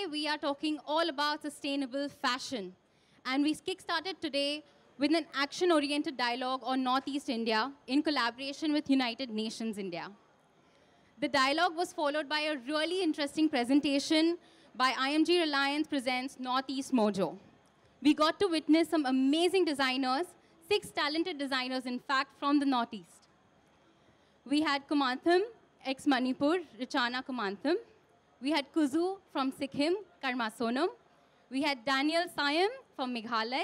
we are talking all about sustainable fashion. And we kickstarted today with an action-oriented dialogue on Northeast India in collaboration with United Nations India. The dialogue was followed by a really interesting presentation by IMG Reliance Presents Northeast Mojo. We got to witness some amazing designers, 6 talented designers, in fact, from the Northeast. We had Kumantham, ex-Manipur, Richana Kumantham. We had Kazu from Sikkim, Karma Sonam. We had Daniel Siam from Meghalaya.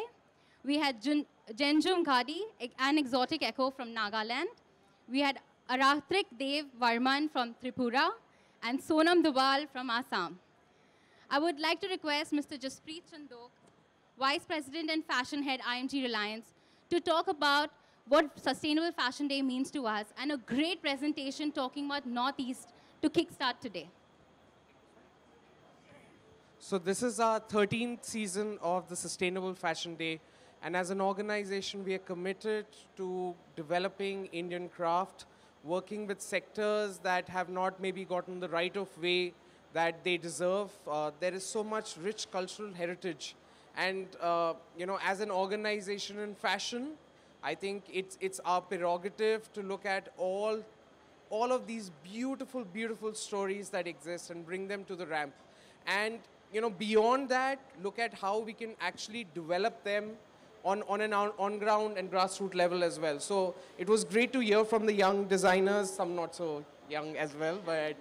We had Jenjum Ghadi, an exotic echo from Nagaland. We had Arathrik Dev Varman from Tripura and Sonam Dubal from Assam. I would like to request Mr. Jaspreet Chandok, Vice President and Fashion Head, IMG Reliance, to talk about what Sustainable Fashion Day means to us and a great presentation talking about Northeast to kickstart today. So this is our 13th season of the Sustainable Fashion Day, and as an organization we are committed to developing Indian craft, working with sectors that have not maybe gotten the right of way that they deserve. There is so much rich cultural heritage, and as an organization in fashion, I think it's our prerogative to look at all of these beautiful, beautiful stories that exist and bring them to the ramp. And beyond that, look at how we can actually develop them on an on-ground and grassroots level as well. So it was great to hear from the young designers, some not so young as well, but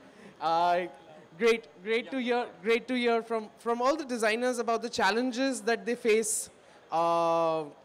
great to hear from all the designers about the challenges that they face, in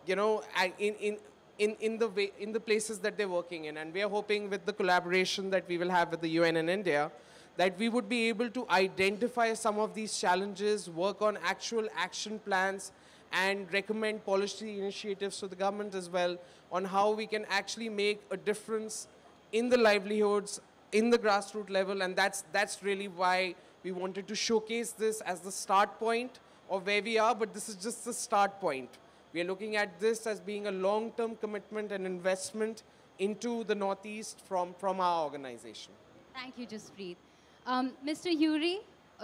the places that they're working in. And we are hoping with the collaboration that we will have with the UN and India, that we would be able to identify some of these challenges, work on actual action plans, and recommend policy initiatives to the government as well on how we can actually make a difference in the livelihoods, in the grassroots level. And that's really why we wanted to showcase this as the start point of where we are, but this is just the start point. We are looking at this as being a long-term commitment and investment into the Northeast from our organization. Thank you, Jaspreet. Mr. Yuri,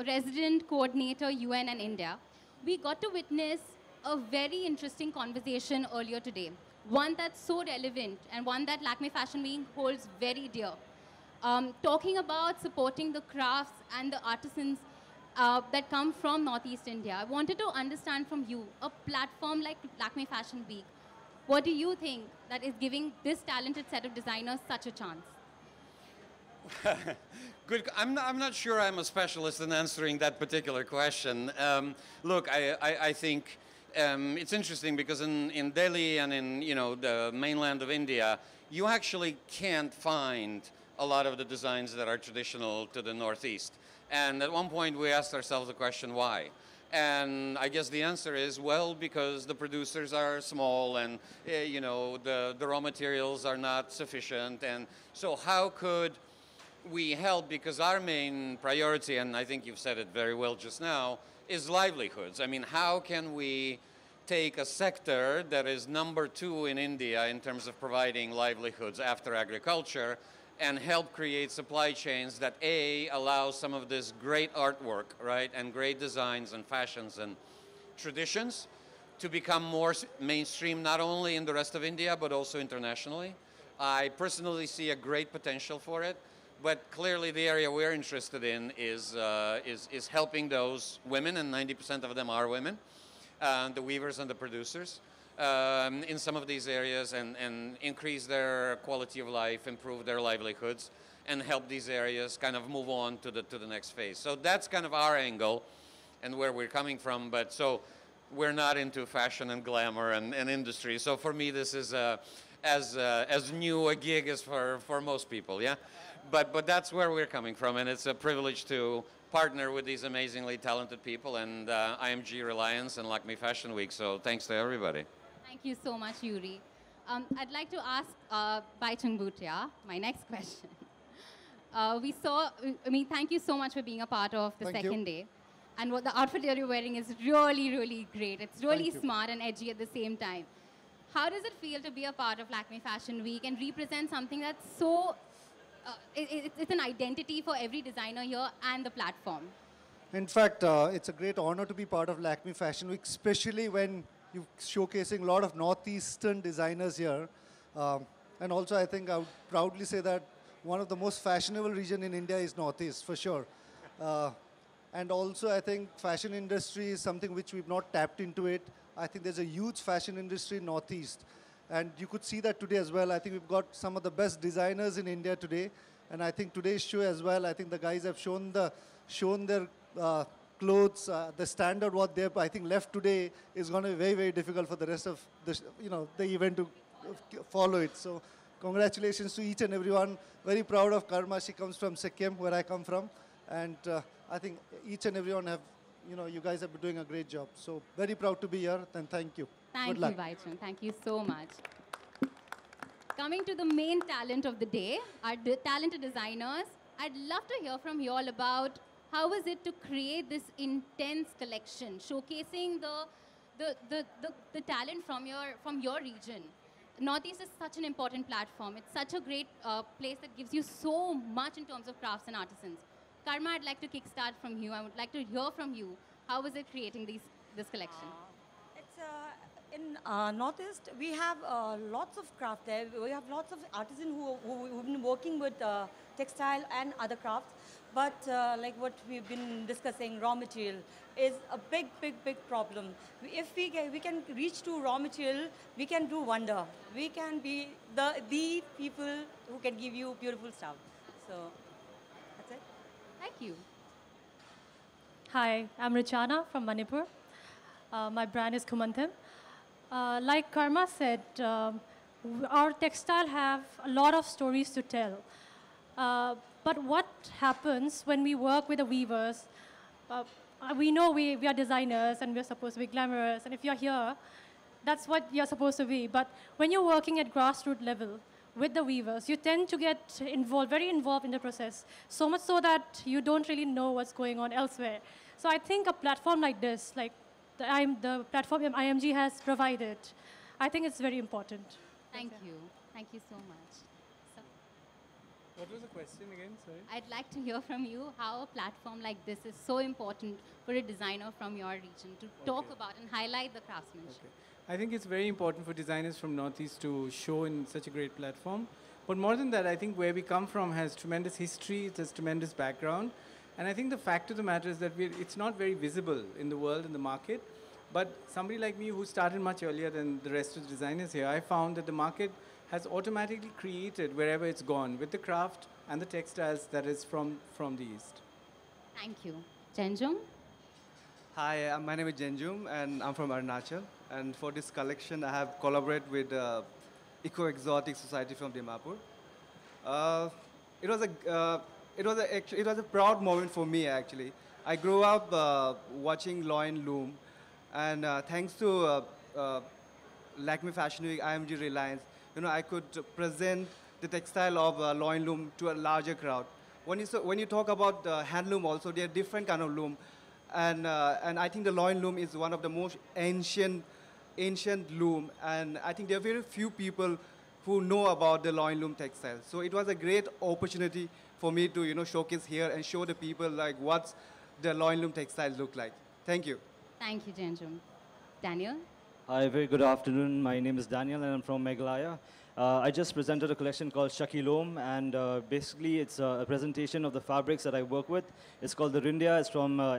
Resident Coordinator, UN and India, we got to witness a very interesting conversation earlier today, one that's so relevant and one that Lakme Fashion Week holds very dear. Talking about supporting the crafts and the artisans that come from Northeast India. I wanted to understand from you, a platform like Lakme Fashion Week, what do you think that is giving this talented set of designers such a chance? Good. I'm not sure I'm a specialist in answering that particular question. Look, I think it's interesting because in Delhi and in the mainland of India, you actually can't find a lot of the designs that are traditional to the Northeast. And at one point we asked ourselves the question, why? And I guess the answer is, well, because the producers are small and the raw materials are not sufficient. And so how could we help? Because our main priority, and I think you've said it very well just now, is livelihoods. I mean, how can we take a sector that is number 2 in India in terms of providing livelihoods after agriculture and help create supply chains that allow some of this great artwork, right, and great designs and fashions and traditions to become more mainstream, not only in the rest of India, but also internationally. I personally see a great potential for it, but clearly the area we're interested in is helping those women, and 90% of them are women, the weavers and the producers, in some of these areas, and increase their quality of life, improve their livelihoods, and help these areas kind of move on to the next phase. So that's kind of our angle and where we're coming from. But so we're not into fashion and glamour and industry. So for me, this is as new a gig as for most people, yeah? But that's where we're coming from, and it's a privilege to partner with these amazingly talented people and IMG Reliance and Lakme Fashion Week. So thanks to everybody. Thank you so much, Yuri. I'd like to ask Bhaichung Bhutia my next question. Thank you so much for being a part of the second day. And what the outfit that you're wearing is really, really great. It's really smart and edgy at the same time. How does it feel to be a part of Lakme Fashion Week and represent something that's so, it's an identity for every designer here and the platform? In fact, it's a great honor to be part of Lakme Fashion Week, especially when you're showcasing a lot of Northeastern designers here. And also, I think I would proudly say that one of the most fashionable region in India is Northeast, for sure. And also, I think fashion industry is something which we've not tapped into it. I think there's a huge fashion industry in Northeast. And you could see that today as well. I think we've got some of the best designers in India today. And I think today's show as well, I think the guys have shown their clothes, the standard what they've, I think, left today is going to be very, very difficult for the rest of the event to follow it. So congratulations to each and everyone. Very proud of Karma. She comes from Sikkim, where I come from. And I think each and everyone have, you guys have been doing a great job. So very proud to be here, and thank you. Thank you, Bhaichung. Thank you so much. Coming to the main talent of the day, our talented designers, I'd love to hear from you all about how was it to create this intense collection, showcasing the talent from your region. Northeast is such an important platform. It's such a great place that gives you so much in terms of crafts and artisans. Karma, I'd like to kickstart from you. I would like to hear from you. How was it creating this collection? In Northeast, we have lots of craft there. We have lots of artisans who've been working with textile and other crafts. But like what we've been discussing, raw material is a big, big, big problem. If we can reach to raw material, we can do wonder. We can be the people who can give you beautiful stuff. So that's it. Thank you. Hi, I'm Richana from Manipur. My brand is Kumantham. Like Karma said, our textile have a lot of stories to tell. But what happens when we work with the weavers? We know we are designers and we're supposed to be glamorous, and if you're here, that's what you're supposed to be. But when you're working at grassroots level with the weavers, you tend to get very involved in the process, so much so that you don't really know what's going on elsewhere. So I think a platform like this, like the platform IMG has provided, I think it's very important. Thank you. Thank you so much. So, what was the question again? Sorry. I'd like to hear from you how a platform like this is so important for a designer from your region to talk about and highlight the craftsmanship. Okay. I think it's very important for designers from Northeast to show in such a great platform. But more than that, I think where we come from has tremendous history, it has tremendous background. And I think the fact of the matter is that it's not very visible in the world, in the market. But somebody like me who started much earlier than the rest of the designers here, I found that the market has automatically created wherever it's gone with the craft and the textiles that is from the East. Thank you. Jenjung? Hi, my name is Jenjum and I'm from Arunachal. And for this collection, I have collaborated with Eco-Exotic Society from Dimapur. It was a proud moment for me, actually. I grew up watching Loin Loom, and thanks to Lakme Fashion Week, IMG Reliance, I could present the textile of Loin Loom to a larger crowd. When you talk about handloom also, there are different kind of loom. And I think the Loin Loom is one of the most ancient loom. And I think there are very few people who know about the Loin Loom textile. So it was a great opportunity for me to showcase here and show the people like what the Loin Loom textile look like. Thank you. Thank you, Jenjum. Daniel? Hi, very good afternoon. My name is Daniel and I'm from Meghalaya. I just presented a collection called Shakilom, and basically it's a presentation of the fabrics that I work with. It's called the Rindia.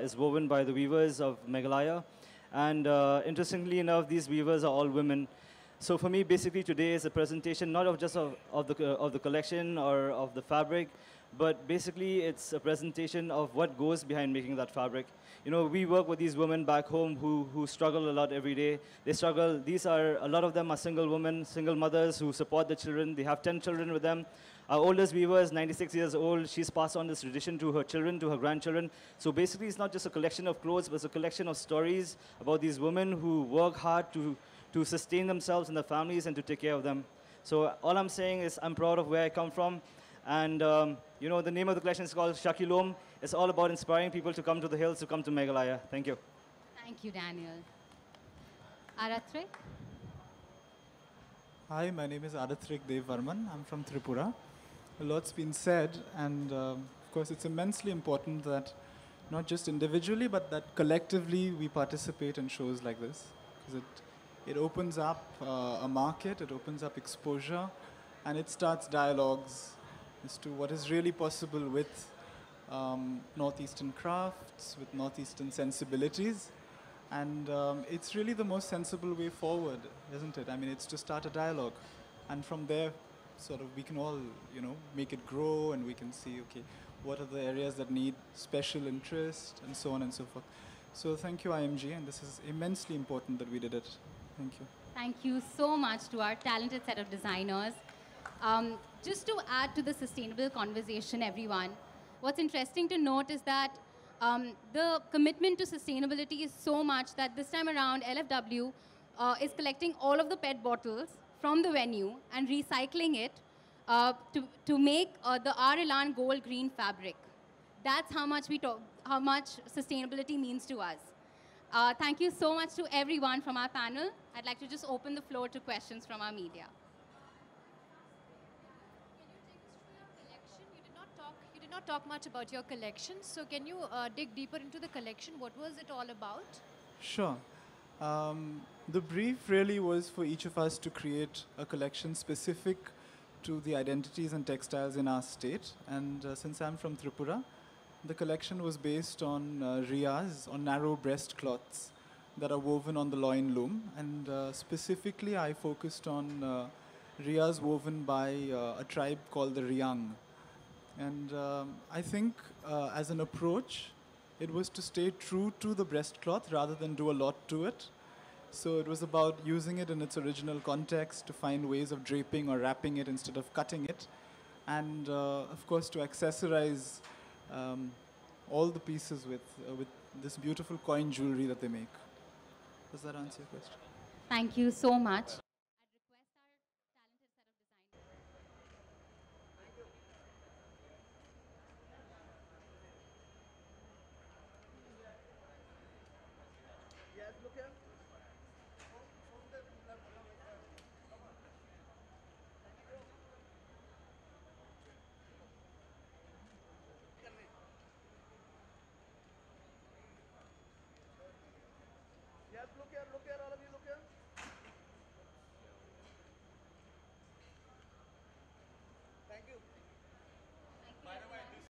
It's woven by the weavers of Meghalaya. And interestingly enough, these weavers are all women. So for me, basically today is a presentation not of just of the collection or of the fabric, but basically it's a presentation of what goes behind making that fabric. We work with these women back home who struggle a lot every day. They struggle. A lot of them are single women, single mothers who support the children. They have 10 children with them. Our oldest weaver is 96 years old. She's passed on this tradition to her children, to her grandchildren. So basically it's not just a collection of clothes, but it's a collection of stories about these women who work hard to sustain themselves and their families and to take care of them. So all I'm saying is I'm proud of where I come from. And the name of the collection is called Shakilom. It's all about inspiring people to come to the hills, to come to Meghalaya. Thank you. Thank you, Daniel. Arathrik? Hi, my name is Arathrik Dev Varman. I'm from Tripura. A lot's been said, and of course it's immensely important that not just individually, but that collectively we participate in shows like this. Because it opens up a market, it opens up exposure, and it starts dialogues as to what is really possible with Northeastern crafts, with Northeastern sensibilities. And it's really the most sensible way forward, isn't it? I mean, it's to start a dialogue. And from there, sort of, we can all, make it grow, and we can see, okay, what are the areas that need special interest, and so on and so forth. So thank you, IMG, and this is immensely important that we did it. Thank you. Thank you so much to our talented set of designers. Just to add to the sustainable conversation, everyone, what's interesting to note is that the commitment to sustainability is so much that this time around, LFW is collecting all of the PET bottles from the venue and recycling it to make the R. Elan Gold Green fabric. That's how much how much sustainability means to us. Thank you so much to everyone from our panel. I'd like to just open the floor to questions from our media. You did not talk much about your collection, so can you dig deeper into the collection? What was it all about? Sure. The brief really was for each of us to create a collection specific to the identities and textiles in our state. And since I'm from Tripura, the collection was based on riyas, on narrow breast cloths that are woven on the loin loom. And specifically, I focused on riyas woven by a tribe called the Riyang. And I think as an approach, it was to stay true to the breastcloth rather than do a lot to it. So it was about using it in its original context to find ways of draping or wrapping it instead of cutting it. And of course, to accessorize all the pieces with this beautiful coin jewelry that they make. Does that answer your question? Thank you so much. Yes, look here, all of you, look here.